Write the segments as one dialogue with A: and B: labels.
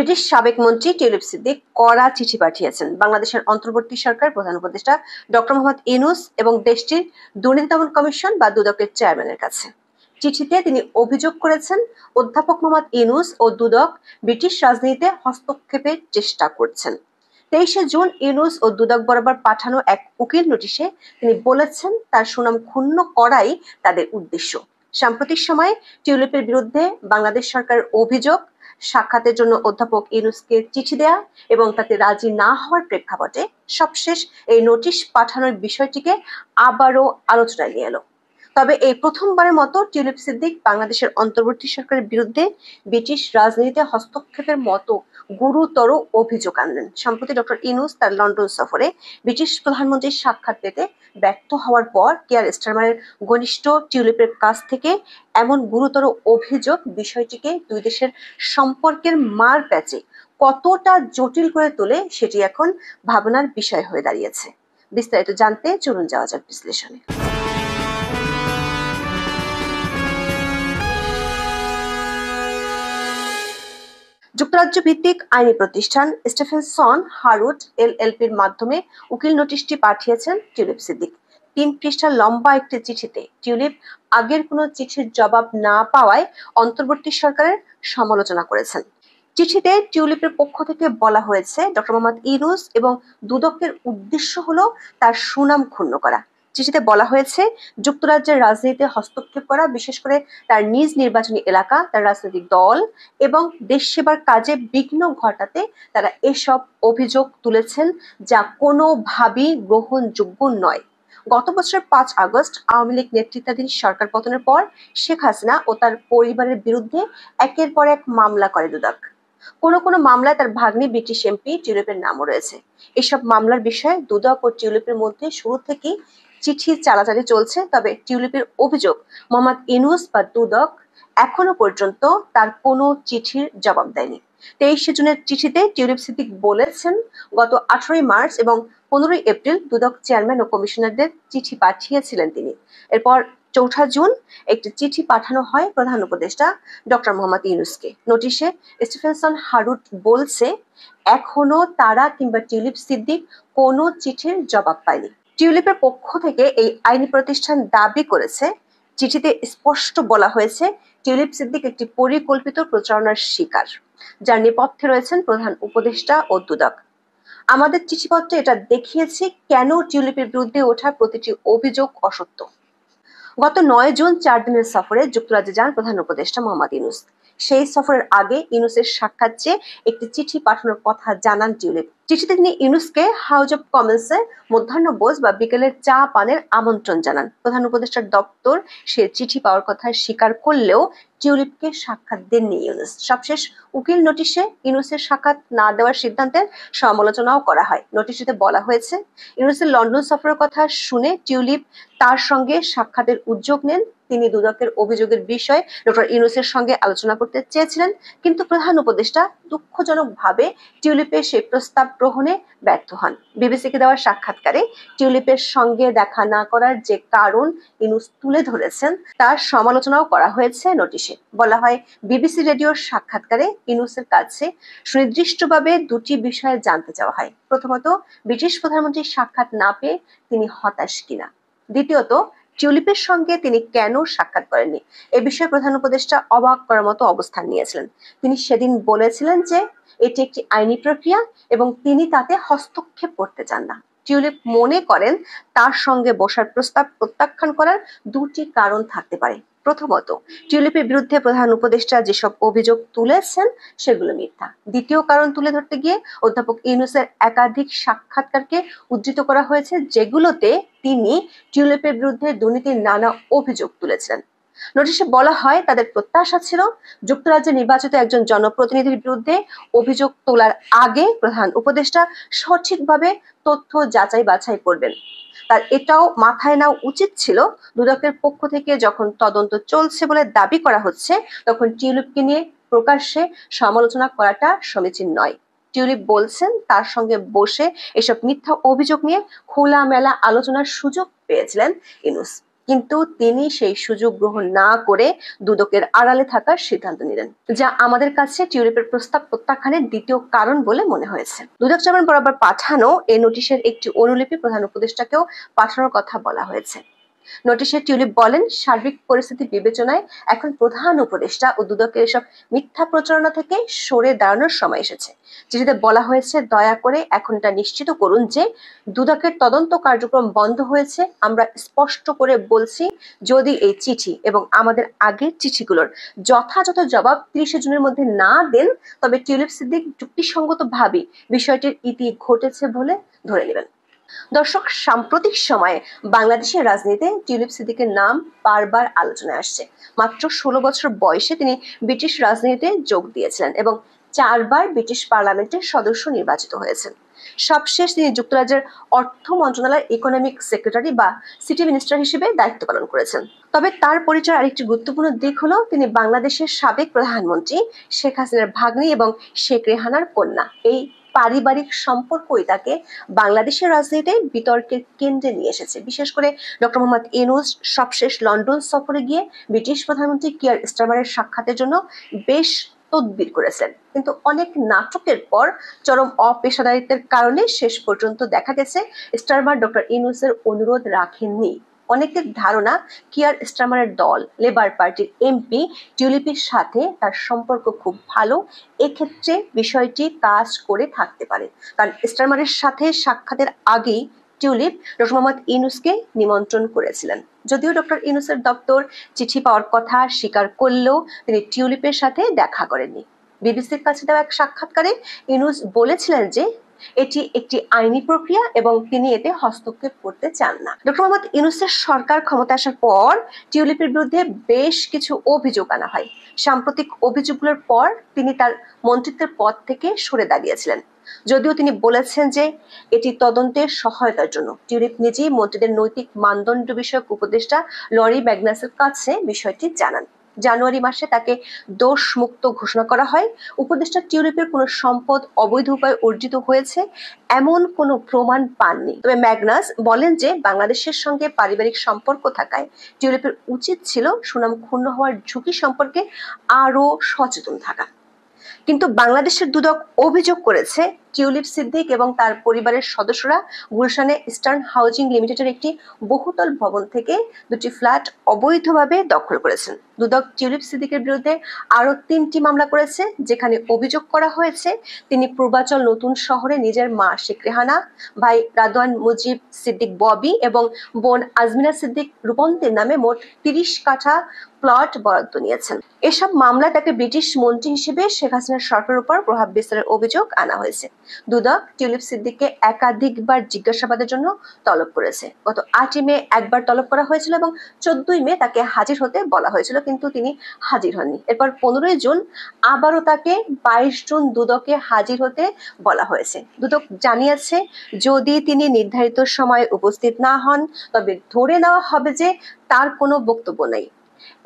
A: British সাবেক মন্ত্রী tulip Siddique কড়া চিঠি পাঠিয়েছেন বাংলাদেশের অন্তর্বর্তী সরকার প্রধান উপদেষ্টা ডক্টর মোহাম্মদ ইউনূস এবং দেশটির দুর্নীতি দমন কমিশন বা দুদকের চেয়ারম্যানের কাছে। চিঠিতে তিনি অভিযোগ করেছেন অধ্যাপক মোহাম্মদ ইউনূস ও দুদক ব্রিটিশ রাজনীতিতে হস্তক্ষেপের চেষ্টা করছেন। 23শে জুন ইউনূস ও দুদক বরাবর পাঠানো এক উকিল নোটিশে তিনি বলেছেন তার সুনাম ক্ষুণ্ণ করাই তাদের উদ্দেশ্য। সাম্প্রতিক সময়ে টিউলিপের বিরুদ্ধে বাংলাদেশ সরকারের অভিযোগ সাক্ষাতের জন্য অধ্যাপক ইউনূসকে চিঠি দেয়া এবং তাতে রাজি না হওয়ার প্রেক্ষাপটে সবশেষ এই নোটিশ পাঠানোর বিষয়টিকে আবারও আলোচনায় নিয়ে এলো। তবে এই প্রথমবারের মতো টিউলিপ সিদ্দিক বাংলাদেশের অন্তর্বর্তী সরকারের বিরুদ্ধে ব্রিটিশ রাজনীতিতে হস্তক্ষেপের মতো গুরুতর অভিযোগ আনলেন। সম্প্রতি ডক্টর ইউনূস তার লন্ডন সফরে ব্রিটিশ প্রধানমন্ত্রীর সাক্ষাৎ পেতে ব্যর্থ হওয়ার পর কিয়ার স্টারমারের ঘনিষ্ঠ টিউলিপের কাছ থেকে এমন গুরুতর অভিযোগ বিষয়টিকে দুই দেশের সম্পর্কের মার প্যাচে কতটা জটিল করে তোলে সেটি এখন ভাবনার বিষয় হয়ে দাঁড়িয়েছে। বিস্তারিত জানতে চলুন যাওয়া যাক বিশ্লেষণে। যুক্তরাজ্য ভিত্তিক আইনি প্রতিষ্ঠান স্টেফেনসন হারুট এলএলপির মাধ্যমে উকিল নোটিশটি পাঠিয়েছেন টিউলিপ সিদ্দিক। 3 পৃষ্ঠা লম্বা একটি চিঠিতে টিউলিপ আগের কোনো চিঠির জবাব না পাওয়ায় অন্তর্বর্তী সরকারের সমালোচনা করেছেন। চিঠিতে টিউলিপের পক্ষ থেকে বলা হয়েছে ডক্টর মোহাম্মদ ইউনূস এবং দুদকের উদ্দেশ্য হলো তার সুনাম ক্ষুণ্ণ করা। চিঠিতে বলা হয়েছে যুক্তরাজ্যের রাজনীতিতে হস্তক্ষেপ করা, বিশেষ করে তার নিজ নির্বাচনী এলাকা, তার রাজনৈতিক দল এবং দেশ সেবার কাজে বিঘ্ন ঘটাতে তারা এসব অভিযোগ তুলেছেন, যা কোনোভাবেই গ্রহণযোগ্য নয়। গত বছরের 5 আগস্ট আওয়ামী লীগ নেতৃত্বাধীন সরকার পতনের পর শেখ হাসিনা ও তার পরিবারের বিরুদ্ধে একের পর এক মামলা করে দুদক। কোনো মামলায় তার ভাগ্নি ব্রিটিশ এমপি টিউলিপের নামও রয়েছে। এসব মামলার বিষয়ে দুদক ও টিউলিপের মধ্যে শুরু থেকেই চিঠি চালাচালি চলছে। তবে টিউলিপের অভিযোগ মোহাম্মদ ইউনূস বা দুদক এখনো পর্যন্ত তার কোনো চিঠির জবাব দেয়নি। 23শে জুনের চিঠিতে টিউলিপ সিদ্দিক বলেছেন গত 18ই মার্চ এবং 15ই এপ্রিল দুদক চেয়ারম্যান ও কমিশনারদের চিঠি পাঠিয়েছিলেন তিনি। এরপর 4 জুন একটি চিঠি পাঠানো হয় প্রধান উপদেষ্টা ডক্টর মোহাম্মদ ইউনূসকে। নোটিশে স্টিফেনসন হারুট বলছে এখনো তারা কিংবা টিউলিপ সিদ্দিক কোনো চিঠির জবাব পায়নি। টিউলিপের পক্ষ থেকে এই আইনি প্রতিষ্ঠান দাবি করেছে, চিঠিতে স্পষ্ট বলা হয়েছে টিউলিপ সিদ্দিক একটি পরিকল্পিত প্রচারণার শিকার, যার নেপথ্যে রয়েছেন প্রধান উপদেষ্টা ও দুদক। আমাদের চিঠিপত্রে এটা দেখিয়েছি কেন টিউলিপের বিরুদ্ধে ওঠা প্রতিটি অভিযোগ অসত্য। গত 9 জুন 4 দিনের সফরে যুক্তরাজ্যে যান প্রধান উপদেষ্টা মোহাম্মদ ইউনূস। সেই সফরের আগে ইউনূসের সাক্ষাৎ চেয়ে একটি চিঠি পাঠানোর কথা জানান টিউলিপ। চিঠিতে তিনি ইউনূসকে হাউজ অব কমন্সে মধ্যাহ্নভোজ বা বিকেলের চা পানের আমন্ত্রণ জানান। প্রধান উপদেষ্টার দপ্তর সে চিঠি পাওয়ার কথা স্বীকার করলেও টিউলিপকে সাক্ষাৎ দেননি ইউনূস। সবশেষ উকিল নোটিশে ইউনূসের সাক্ষাৎ না দেওয়ার সিদ্ধান্তের সমালোচনাও করা হয়। নোটিশে বলা হয়েছে ইউনূসের লন্ডন সফরের কথা শুনে টিউলিপ তার সঙ্গে সাক্ষাতের উদ্যোগ নেন। তিনি দুদকের অভিযোগের বিষয়ে ডক্টর ইউনূসের সঙ্গে আলোচনা করতে চেয়েছিলেন, কিন্তু প্রধান উপদেষ্টা দুঃখজনকভাবে টিউলিপের সেই প্রস্তাব গ্রহণে ব্যর্থ হন। বিবিসিকে দেওয়া সাক্ষাৎকারে টিউলিপের সঙ্গে দেখা না করার যে কারণ ইউনূস তুলে ধরেছেন তার সমালোচনাও করা হয়েছে নোটিশে। বলা হয় বিবিসি রেডিওর সাক্ষাৎকারে ইউনূসের কাছে সুনির্দিষ্টভাবে 2টি বিষয়ে জানতে চাওয়া হয়। প্রথমত, ব্রিটিশ প্রধানমন্ত্রীর সাক্ষাৎ না পেয়ে তিনি হতাশ কিনা। দ্বিতীয়ত, টিউলিপের সঙ্গে তিনি কেন সাক্ষাৎ করেননি এ বিষয়ে প্রধান উপদেষ্টা অবাক করার মতো অবস্থান নিয়েছিলেন। তিনি সেদিন বলেছিলেন যে এটি একটি আইনি প্রক্রিয়া এবং তিনি তাতে হস্তক্ষেপ করতে চান না। টিউলিপ মনে করেন তার সঙ্গে বসার প্রস্তাব প্রত্যাখ্যান করার 2টি কারণ থাকতে পারে। প্রথমত, টিউলিপের বিরুদ্ধে প্রধান উপদেষ্টা যেসব অভিযোগ তুলেছেন সেগুলো মিথ্যা। দ্বিতীয় কারণ তুলে ধরতে গিয়ে অধ্যাপক ইউনূসের একাধিক সাক্ষাৎকারকে উদ্ধৃত করা হয়েছে, যেগুলোতে তিনি টিউলিপের বিরুদ্ধে দুর্নীতির নানা অভিযোগ তুলেছিলেন। নোটিশে বলা হয় তাদের প্রত্যাশা ছিল যুক্তরাজ্যে নির্বাচিত একজন জনপ্রতিনিধির বিরুদ্ধে অভিযোগ তোলার আগে প্রধান উপদেষ্টা সঠিকভাবে তথ্য যাচাই বাছাই করবেন। তার এটাও মাথায় নেওয়া উচিত ছিল দুদকের পক্ষ থেকে যখন তদন্ত চলছে বলে দাবি করা হচ্ছে তখন টিউলিপকে নিয়ে প্রকাশ্যে সমালোচনা করাটা সমীচীন নয়। টিউলিপ বলছেন তার সঙ্গে বসে এসব মিথ্যা অভিযোগ নিয়ে খোলামেলা আলোচনার সুযোগ পেয়েছিলেন ইউনূস, কিন্তু তিনি সেই সুযোগ গ্রহণ না করে দুদকের আড়ালে থাকার সিদ্ধান্ত নিলেন, যা আমাদের কাছে টিউলিপের প্রস্তাব প্রত্যাখ্যানের দ্বিতীয় কারণ বলে মনে হয়েছে। দুদক চেয়ারম্যান বরাবর পাঠানো এই নোটিশের একটি অনুলিপি প্রধান উপদেষ্টাকেও পাঠানোর কথা বলা হয়েছে। নোটিশে টিউলিপ বলেন, সার্বিক পরিস্থিতি বিবেচনায় এখন প্রধান উপদেষ্টা ও দুদকের এসব মিথ্যা প্রচারণা থেকে সরে দাঁড়ানোর সময় এসেছে। চিঠিতে বলা হয়েছে, দয়া করে এখন এটা নিশ্চিত করুন যে দুদকের তদন্ত কার্যক্রম বন্ধ হয়েছে। আমরা স্পষ্ট করে বলছি, যদি এই চিঠি এবং আমাদের আগের চিঠিগুলোর যথাযথ জবাব 30 জুনের মধ্যে না দেন, তবে টিউলিপ সিদ্দিক যুক্তিসঙ্গতভাবে বিষয়টির ইতি ঘটেছে বলে ধরে নেবেন। দর্শক, সাম্প্রতিক সময়ে বাংলাদেশের রাজনীতিতে টিউলিপ সিদ্দিকের নাম বারবার আলোচনায় আসছে। মাত্র 16 বছর বয়সে তিনি ব্রিটিশ রাজনীতিতে যোগ দিয়েছিলেন এবং 4 বার ব্রিটিশ পার্লামেন্টের সদস্য নির্বাচিত হয়েছেন। সবশেষ তিনি যুক্তরাজ্যের অর্থ মন্ত্রণালয়ের ইকোনমিক সেক্রেটারি বা সিটি মিনিস্টার হিসেবে দায়িত্ব পালন করেছেন। তবে তার পরিচয় আরেকটি গুরুত্বপূর্ণ দিক হলো তিনি বাংলাদেশের সাবেক প্রধানমন্ত্রী শেখ হাসিনার ভাগ্নি এবং শেখ রেহানার কন্যা। এই পারিবারিক সম্পর্কই তাকে বাংলাদেশের রাজনীতিতে বিতর্কের কেন্দ্রে নিয়ে এসেছে। বিশেষ করে ডক্টর মোহাম্মদ ইউনূস সবশেষ লন্ডন সফরে গিয়ে ব্রিটিশ প্রধানমন্ত্রী কিয়ার স্টারমারের সাক্ষাতের জন্য বেশ তদবির করেছেন, কিন্তু অনেক নাটকের পর চরম অপেশাদারিত্বের কারণে শেষ পর্যন্ত দেখা গেছে স্টারমার ডক্টর ইউনূসের অনুরোধ রাখেননি। অনেকের ধারণা, কিয়ার স্টারমারের দল লেবার পার্টির এমপি টিউলিপের সাথে তার সম্পর্ক খুব ভালো। এক্ষেত্রে বিষয়টি কাজ করে থাকতে পারে, কারণ স্টারমারের সাথে সাক্ষাতের আগেই টিউলিপ ডক্টর মোহাম্মদ ইউনূসকে নিমন্ত্রণ করেছিলেন। যদিও ডক্টর ইউনূসের দপ্তর চিঠি পাওয়ার কথা স্বীকার করলেও তিনি টিউলিপের সাথে দেখা করেননি। বিবিসির কাছে দেওয়া এক সাক্ষাৎকারে ইউনূস বলেছিলেন যে এটি একটি আইনি প্রক্রিয়া এবং তিনি এতে হস্তক্ষেপ করতে চান না। ডক্টর মোহাম্মদ ইউনূসের সরকার ক্ষমতা আসার পর টিউলিপের বিরুদ্ধে বেশ কিছু অভিযোগ আনা হয়। সাম্প্রতিক অভিযোগগুলোর পর তিনি তার মন্ত্রিত্বের পদ থেকে সরে দাঁড়িয়েছিলেন। যদিও তিনি বলেছেন যে এটি তদন্তের সহায়তার জন্য। টিউলিপ নিজেই মন্ত্রীদের নৈতিক মানদণ্ড বিষয়ক উপদেষ্টা লরি ম্যাগনাসের কাছে বিষয়টি জানান। জানুয়ারি মাসে তাকে দোষ মুক্ত ঘোষণা করা হয়। উপদেষ্টা টিউলিপের কোনো সম্পদ অবৈধ উপায়ে অর্জিত হয়েছে এমন কোনো প্রমাণ পাননি। তবে ম্যাগনাস বলেন যে বাংলাদেশের সঙ্গে পারিবারিক সম্পর্ক থাকায় টিউলিপের উচিত ছিল সুনাম ক্ষুণ্ণ হওয়ার ঝুঁকি সম্পর্কে আরো সচেতন থাকা। কিন্তু বাংলাদেশের দুদক অভিযোগ করেছে, টিউলিপ সিদ্দিক এবং তার পরিবারের সদস্যরা গুলশানে ইস্টার্ন হাউজিং লিমিটেডের একটি বহুতল ভবন থেকে 2টি ফ্ল্যাট অবৈধভাবে দখল করেছেন। দুদক টিউলিপ সিদ্দিকের বিরুদ্ধে আরো 3টি মামলা করেছে, যেখানে অভিযোগ করা হয়েছে তিনি পূর্বাচল নতুন শহরে নিজের মা শেখ রেহানা, ভাই রাদওয়ান মুজিব সিদ্দিক ববি এবং বোন আজমিনা সিদ্দিক রূপন্তের নামে মোট 30 কাঠা প্লট বরাদ্দ নিয়েছেন। এসব মামলায় তাকে ব্রিটিশ মন্ত্রী হিসেবে শেখ হাসিনার সরকারের উপর প্রভাব বিস্তারের অভিযোগ আনা হয়েছে। দুদক টিউলিপ সিদ্দিককে একাধিকবার জিজ্ঞাসাবাদের জন্য তলব করেছে। গত 8 মে একবার তলব করা হয়েছিল এবং 14 মে তাকে হাজির হতে বলা হয়েছিল, কিন্তু তিনি হাজির হননি। এরপর 15 জুন আবারও তাকে 22 জুন দুদকে হাজির হতে বলা হয়েছে। দুদক জানিয়েছে, যদি তিনি নির্ধারিত সময়ে উপস্থিত না হন তবে ধরে নেওয়া হবে যে তার কোনো বক্তব্য নেই।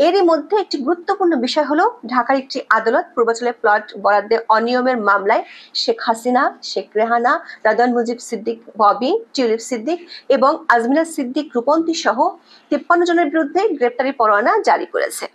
A: এরই মধ্যে একটি গুরুত্বপূর্ণ বিষয় হলো, ঢাকার একটি আদালত পূর্বাচলে প্লট বরাদ্দে অনিয়মের মামলায় শেখ হাসিনা, শেখ রেহানা, রাদওয়ান মুজিব সিদ্দিক ববি, টিউলিপ সিদ্দিক এবং আজমিনা সিদ্দিক রূপন্তী সহ 53 জনের বিরুদ্ধে গ্রেপ্তারি পরোয়ানা জারি করেছে।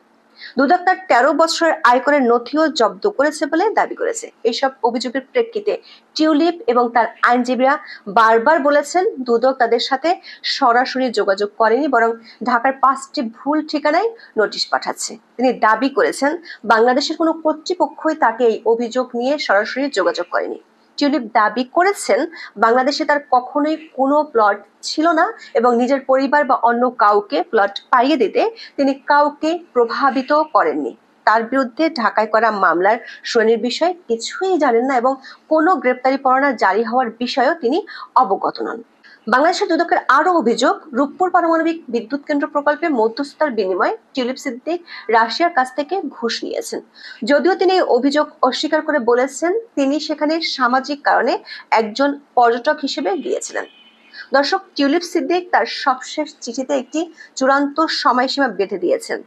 A: দুদক তার 13 বছরের আয়করের নথিও জব্দ করেছে বলে দাবি করেছে। এইসব অভিযোগের প্রেক্ষিতে টিউলিপ এবং তার আইনজীবীরা বারবার বলেছেন, দুদক তাদের সাথে সরাসরি যোগাযোগ করেনি, বরং ঢাকার 5টি ভুল ঠিকানায় নোটিশ পাঠাচ্ছে। তিনি দাবি করেছেন, বাংলাদেশের কোনো কর্তৃপক্ষই তাকে এই অভিযোগ নিয়ে সরাসরি যোগাযোগ করেনি। টিউলিপ দাবি করেছেন, বাংলাদেশে তার কখনোই কোনো প্লট ছিল না এবং নিজের পরিবার বা অন্য কাউকে প্লট পাইয়ে দিতে তিনি কাউকে প্রভাবিত করেননি। তার বিরুদ্ধে ঢাকায় করা মামলার শুনানির বিষয়ে কিছুই জানেন না এবং কোনো গ্রেপ্তারি পরোয়ানা জারি হওয়ার বিষয়েও তিনি অবগত নন। বাংলাদেশের দুদকের আরো অভিযোগ, রূপপুর পারমাণবিক বিদ্যুৎ কেন্দ্র প্রকল্পে মধ্যস্থতার বিনিময়ে টিউলিপ সিদ্দিক রাশিয়ার কাছ থেকে ঘুষ নিয়েছেন। যদিও তিনি এই অভিযোগ অস্বীকার করে বলেছেন তিনি সেখানে সামাজিক কারণে একজন পর্যটক হিসেবে গিয়েছিলেন। দর্শক, টিউলিপ সিদ্দিক তার সবশেষ চিঠিতে একটি চূড়ান্ত সময়সীমা বেঁধে দিয়েছেন।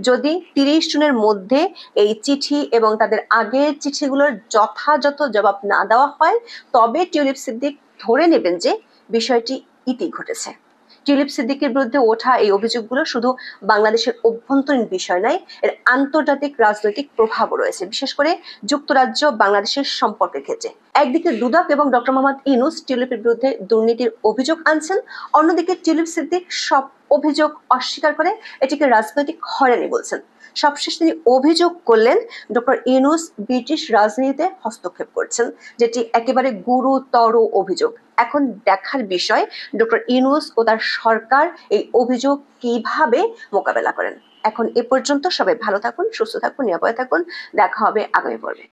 A: যদি 30 জুনের মধ্যে এই চিঠি এবং তাদের আগের চিঠিগুলোর যথাযথ জবাব না দেওয়া হয়, তবে টিউলিপ সিদ্দিক ধরে নেবেন যে বিষয়টি ইতি ঘটেছে। টিউলিপ সিদ্দিকের বিরুদ্ধে ওঠা এই অভিযোগগুলো শুধু বাংলাদেশের অভ্যন্তরীণ বিষয় নয়, এর আন্তর্জাতিক রাজনৈতিক প্রভাবও রয়েছে, বিশেষ করে যুক্তরাজ্য বাংলাদেশের সম্পর্কের ক্ষেত্রে। একদিকে দুদক এবং ডক্টর মোহাম্মদ ইউনূস টিউলিপের বিরুদ্ধে দুর্নীতির অভিযোগ আনছেন, অন্যদিকে টিউলিপ সিদ্দিক সব অভিযোগ অস্বীকার করে এটিকে রাজনৈতিক হয়রানি বলছেন। সবশেষ তিনি অভিযোগ করলেন ডক্টর ইউনূস ব্রিটিশ রাজনীতিতে হস্তক্ষেপ করছেন, যেটি একেবারে গুরুতর অভিযোগ। এখন দেখার বিষয় ডক্টর ইউনূস ও তার সরকার এই অভিযোগ কিভাবে মোকাবেলা করেন। এখন এ পর্যন্ত, সবাই ভালো থাকুন, সুস্থ থাকুন, নিরাপদে থাকুন। দেখা হবে আগামী পর্বে।